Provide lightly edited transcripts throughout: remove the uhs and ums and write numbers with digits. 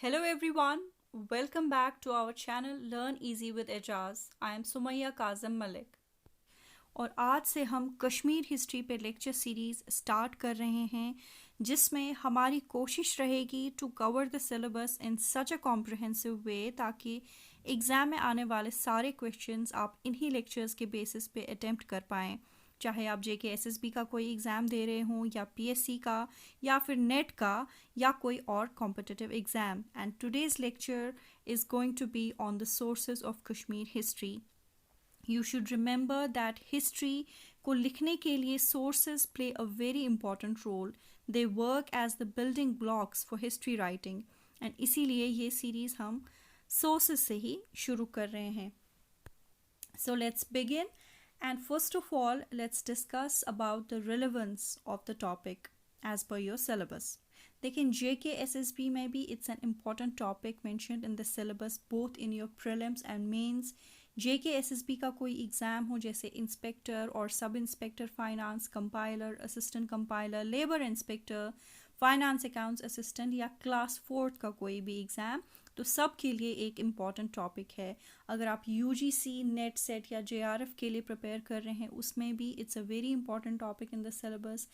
Hello everyone, welcome back to our channel Learn Easy with Ejaz. I am Sumayya Kazim Malik. और आज से हम Kashmir history पे lecture series start कर रहे हैं जिसमें हमारी कोशिश रहेगी to cover the syllabus in such a comprehensive way ताकि एग्ज़ाम में आने वाले सारे क्वेश्चंस आप इन्हीं लेक्चर्स के बेसिस पे अटेम्प्ट कर पाएँ, चाहे आप JKSSB का कोई एग्ज़ाम दे रहे हों या PSC का या फिर नेट का या कोई और competitive exam. And today's lecture is going to be on the sources of Kashmir history. You should remember that history को लिखने के लिए sources play a very important role. They work as the building blocks for history writing. And इसीलिए ये series हम sources से ही शुरू कर रहे हैं. So let's begin. And first of all, let's discuss about the relevance of the topic as per your syllabus. देखिए JKSSB में भी it's an important topic mentioned in the syllabus both in your prelims and mains. JKSSB का कोई exam हो जैसे inspector और sub inspector finance, compiler, assistant compiler, labour inspector, finance accounts assistant या class 4 का कोई भी एग्ज़ाम, तो सब के लिए एक इम्पॉर्टेंट टॉपिक है. अगर आप UGC, नेट सेट या JRF के लिए प्रिपेयर कर रहे हैं उसमें भी it's a very important topic in the syllabus.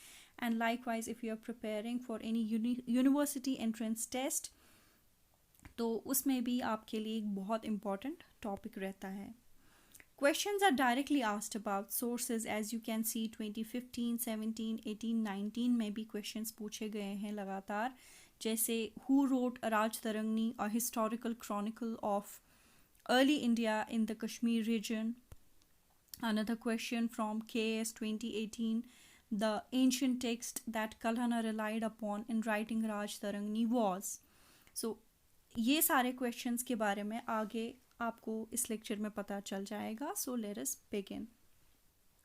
And likewise if you are preparing for any university entrance test तो उसमें भी आपके लिए एक बहुत इम्पॉर्टेंट टॉपिक रहता है. Questions are directly asked about sources as you can see 2015, 17, 18, 19 में भी questions पूछे गए हैं लगातार, जैसे who wrote Raj Tarangni, a historical chronicle of early India in the Kashmir region. Another question from KS 2018, the ancient text that Kalhana relied upon in writing Raj Tarangni was. So ये सारे questions के बारे में आगे आपको इस lecture में पता चल जाएगा. So let us begin.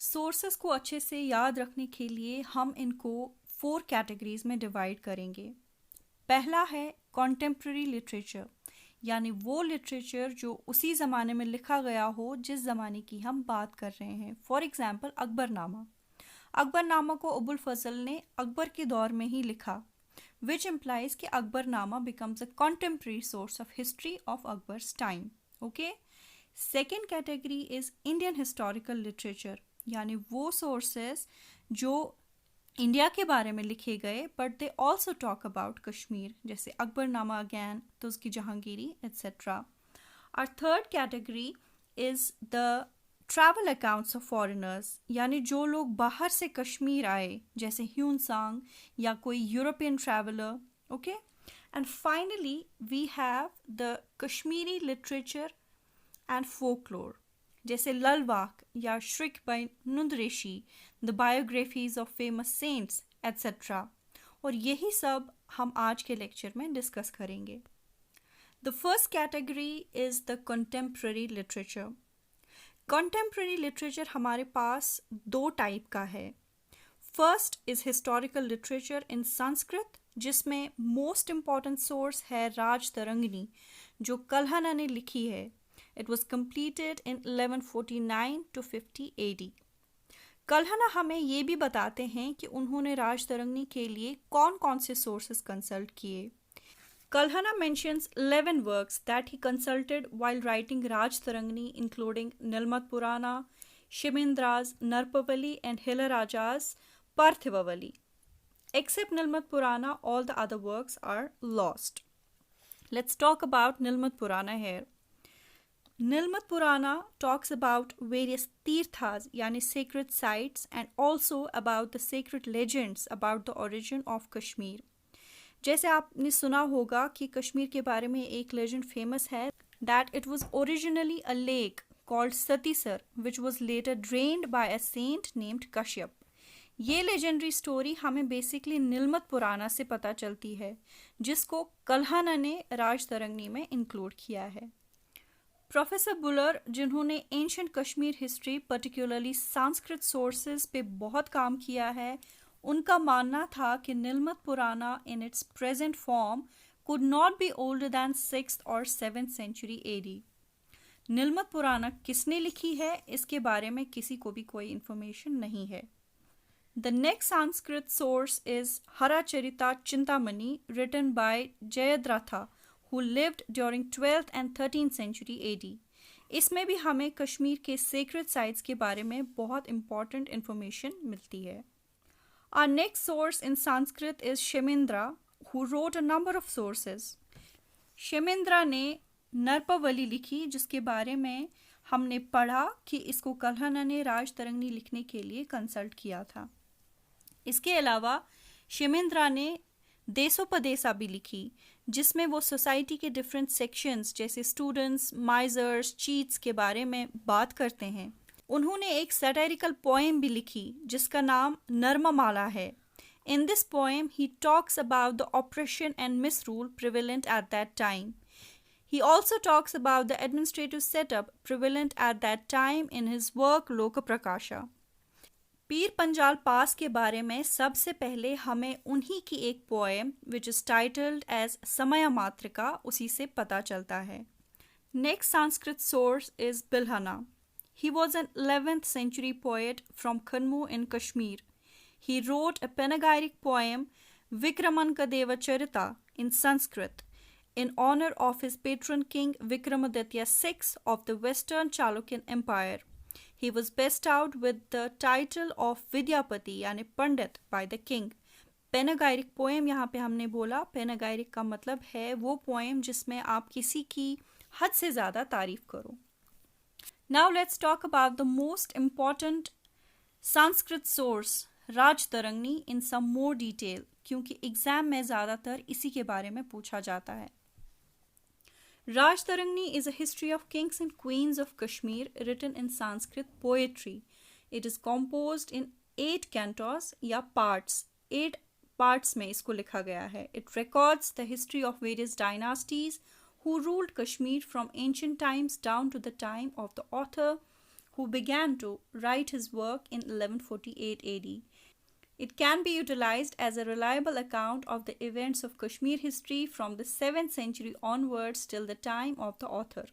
Sources को अच्छे से याद रखने के लिए हम इनको 4 कैटेगरीज में डिवाइड करेंगे. पहला है कॉन्टेम्प्रेरी लिटरेचर, यानी वो लिटरेचर जो उसी ज़माने में लिखा गया हो जिस ज़माने की हम बात कर रहे हैं. For example Akbarnama. अकबरनामा को अबुल फजल ने अकबर के दौर में ही लिखा, which implies कि Akbarnama becomes a contemporary source of history of Akbar's time. Okay? Second category is Indian historical literature, यानी वो sources जो इंडिया के बारे में लिखे गए but they also talk about Kashmir, जैसे अकबरनामा again, तो उसकी Jahangiri etc. Our third category is the travel accounts of foreigners, यानी जो लोग बाहर से कश्मीर आए जैसे ह्यून सांग या कोई European traveller. Okay. And finally we have the Kashmiri literature and folklore जैसे ललवाक या shruk by Nundreshi, the biographies of famous saints etcetera. और यही सब हम आज के लेक्चर में डिस्कस करेंगे. The first category is the contemporary literature. Contemporary literature हमारे पास 2 टाइप का है. First is historical literature in Sanskrit, जिसमें मोस्ट इम्पॉर्टेंट सोर्स है राज तरंगिणी जो कल्हना ने लिखी है. It was completed in 1149 to 50 AD. Kalhana हमें ये भी बताते हैं कि उन्होंने राज तरंगिणी के लिए कौन कौन से सोर्सेस कंसल्ट किए. Kalhana mentions 11 works that he consulted while writing Raj Tarangni, including Nilmat Purana, Shimendra's Narpavali and Hilaraja's Parthivavali. Except Nilmat Purana, all the other works are lost. Let's talk about Nilmat Purana here. Nilmat Purana talks about various tirthas, yani sacred sites, and also about the sacred legends about the origin of Kashmir. जैसे आपने सुना होगा कि कश्मीर के बारे में एक legend famous है that it was originally a lake called Satisar which was later drained by a saint named Kashyap. ये लेजेंडरी स्टोरी हमें बेसिकली निलमत पुराना से पता चलती है जिसको कल्हना ने राज तरंगिणी में इंक्लूड किया है. प्रोफेसर बुलर, जिन्होंने ancient Kashmir history particularly Sanskrit sources पे बहुत काम किया है, उनका मानना था कि निलमत पुराना in its present form could not be older than 6th और 7th century AD. निलमत पुराना किसने लिखी है इसके बारे में किसी को भी कोई इन्फॉर्मेशन नहीं है. The next Sanskrit source is Haracharita Chintamani, written by Jayadratha, who lived during 12th and 13th century AD. इसमें भी हमें कश्मीर के सेक्रेड साइट्स के बारे में बहुत इंपॉर्टेंट इंफॉर्मेशन मिलती है. Our next source in Sanskrit is Shemendra, who wrote a number of sources. Shemendra ने नरपावली लिखी, जिसके बारे में हमने पढ़ा कि इसको कल्हना ने राजतरंगिणी लिखने के लिए कंसल्ट किया था. इसके अलावा शेमेंद्रा ने देशोपदेशा भी लिखी, जिसमें वो सोसाइटी के डिफरेंट सेक्शंस जैसे स्टूडेंट्स, माइजर्स, चीट्स के बारे में बात करते हैं. उन्होंने एक सैटारिकल पोएम भी लिखी जिसका नाम नर्ममाला है. In this poem, he talks about the oppression and misrule prevalent at that time. He also talks about the administrative setup prevalent at that time in his work Loka Prakasha. Pir Panjal पास के बारे में सबसे पहले हमें उन्हीं की एक poem which is titled as Samaya Matrika उसी से पता चलता है. Next Sanskrit source is Bilhana. He was an 11th century poet from Khanmu in Kashmir. He wrote a panegyric poem Vikramankadeva Charita in Sanskrit in honor of his patron king Vikramaditya VI of the Western Chalukyan Empire. He was bestowed with the title of Vidyapati यानी पंडित by the king. Panegyric poem यहाँ पे हमने बोला, panegyric का मतलब है वो poem जिसमें आप किसी की हद से ज़्यादा तारीफ करो. Now let's talk about the most important Sanskrit source, Rajatarangini, in some more detail, क्योंकि एग्जाम में ज़्यादातर इसी के बारे में पूछा जाता है. Rajtarangini is a history of kings and queens of Kashmir written in Sanskrit poetry. It is composed in 8 cantos या parts. 8 parts में इसको लिखा गया है. It records the history of various dynasties who ruled Kashmir from ancient times down to the time of the author who began to write his work in 1148 AD. It can be utilized as a reliable account of the events of Kashmir history from the 7th century onwards till the time of the author.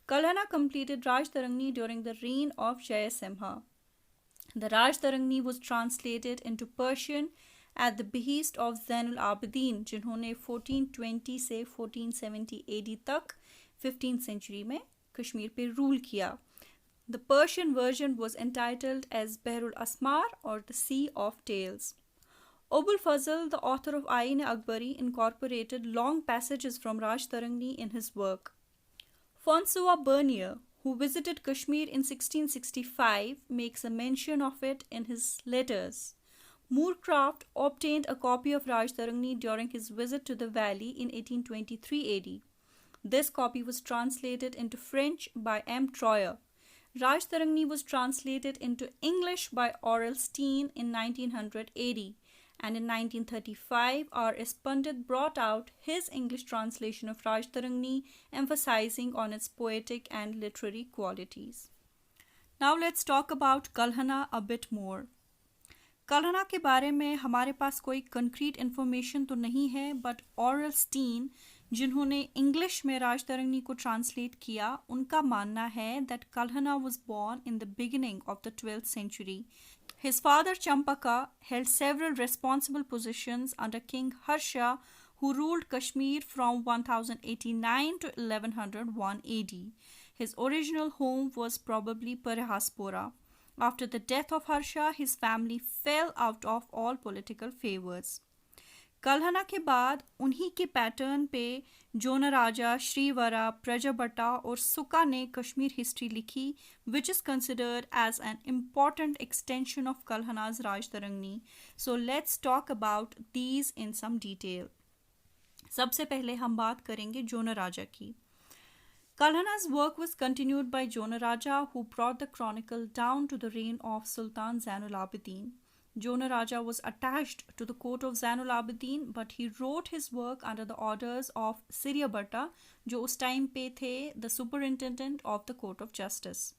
Kalhana completed Rajtarangini during the reign of Jayasimha. The Rajtarangini was translated into Persian at the behest of Zainul Abidin, जिन्होंने 1420 से 1470 AD तक 15th century में कश्मीर पे rule किया. The Persian version was entitled as Behrul Asmar or the Sea of Tales. Abul Fazl, the author of Ayn Akbari, incorporated long passages from Rajtarangini in his work. François Bernier, who visited Kashmir in 1665, makes a mention of it in his letters. Moorcroft obtained a copy of Rajtarangini during his visit to the valley in 1823 AD. This copy was translated into French by M. Troyer. Rajtarangini was translated into English by Aurel Steen in 1900 AD, and in 1935 R. S. Pandit brought out his English translation of Rajtarangini, emphasizing on its poetic and literary qualities. Now let's talk about Kalhana a bit more. Kalhana के बारे में हमारे पास कोई concrete information तो नहीं है, but Aurel Steen, जिन्होंने English में राजतरंगिणी को ट्रांसलेट किया, उनका मानना है that Kalhana was born in the beginning of the 12th century. His father Champaka held several responsible positions under King Harsha, who ruled Kashmir from 1089 to 1101 AD. His original home was probably Parahaspora. After the death of Harsha, his family fell out of all political favors. Kalhana के बाद उन्हीं के pattern पे जोनाराजा, श्रीवरा, प्रजाबट्टा और सुका ने Kashmir history लिखी, which is considered as an important extension of Kalhana's Rajtarangini. So let's talk about these in some detail. सबसे पहले हम बात करेंगे जोनाराजा की. Kalhana's work was continued by Jonaraja, who brought the chronicle down to the reign of Sultan Zainul Abidin. Jonaraja was attached to the court of Zainul Abidin, but he wrote his work under the orders of Siryabhatta, जो उस time पे थे the superintendent of the court of justice.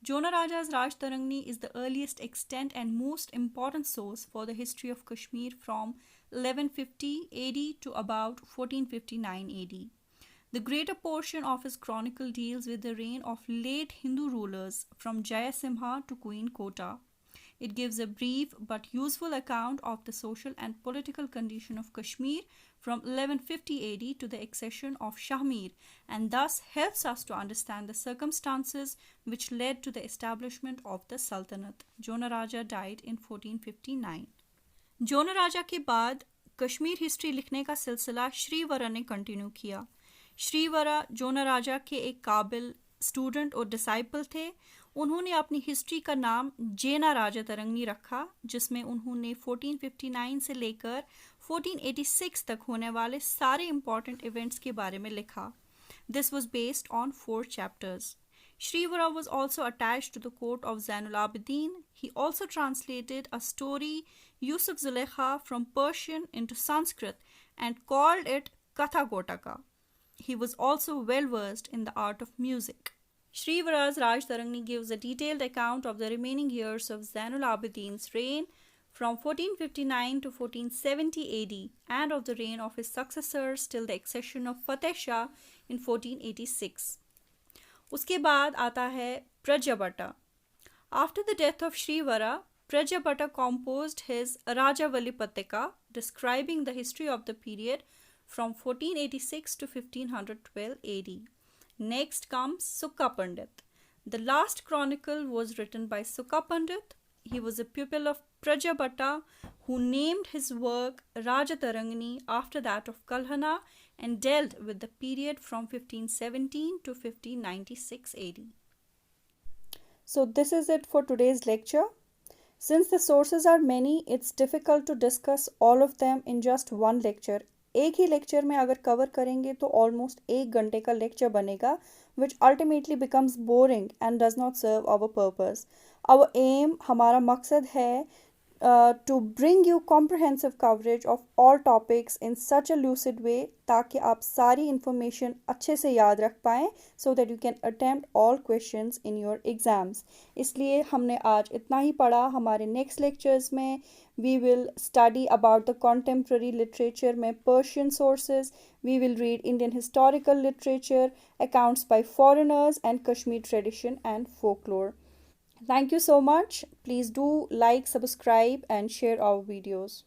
Jonaraja's Rajtarangini is the earliest extant and most important source for the history of Kashmir from 1150 AD to about 1459 AD. The greater portion of his chronicle deals with the reign of late Hindu rulers from Jayasimha to Queen Kota. It gives a brief but useful account of the social and political condition of Kashmir from 1150 AD to the accession of Shahmir, and thus helps us to understand the circumstances which led to the establishment of the Sultanate. Jonaraja died in 1459. जोनाराजा के बाद Kashmir history लिखने का सिलसिला श्रीवरा ने continue किया। श्रीवरा जोनाराजा के एक काबिल स्टूडेंट और डिसाइपल थे। उन्होंने अपनी हिस्ट्री का नाम जेना राजा तरंगनी रखा, जिसमें उन्होंने 1459 से लेकर 1486 तक होने वाले सारे इम्पॉर्टेंट इवेंट्स के बारे में लिखा। This was based on 4 chapters. Shrivara was also attached to the court of Zainul Abidin. He also translated a story, Yusuf Zulekha, from Persian into Sanskrit and called it Katha Gotaka. He was also well versed in the art of music. Shrivara's Raj Tarangni gives a detailed account of the remaining years of Zainul Abidin's reign from 1459 to 1470 AD and of the reign of his successors till the accession of Fateh Shah in 1486. उसके बाद आता है प्रजाबटा. After the death of Shrivara, Prajabhata composed his Rajavali Patika, describing the history of the period from 1486 to 1512 AD. Next comes Sukha Pandit. The last chronicle was written by Sukha Pandit. He was a pupil of Prajabhata, who named his work Rajatarangani after that of Kalhana and dealt with the period from 1517 to 1596 AD. So this is it for today's lecture. Since the sources are many, it's difficult to discuss all of them in just one lecture. एक ही lecture में अगर cover करेंगे तो almost 1 घंटे का lecture बनेगा, which ultimately becomes boring and does not serve our purpose. Our aim, हमारा मकसद है to bring you comprehensive coverage of all topics in such a lucid way ताकि आप सारी information अच्छे से याद रख पाएँ so that you can attempt all questions in your exams. इसलिए हमने आज इतना ही पढ़ा. हमारे next lectures में we will study about the contemporary literature में Persian sources. We will read Indian historical literature, accounts by foreigners and Kashmir tradition and folklore. Thank you so much. Please do like, subscribe and share our videos.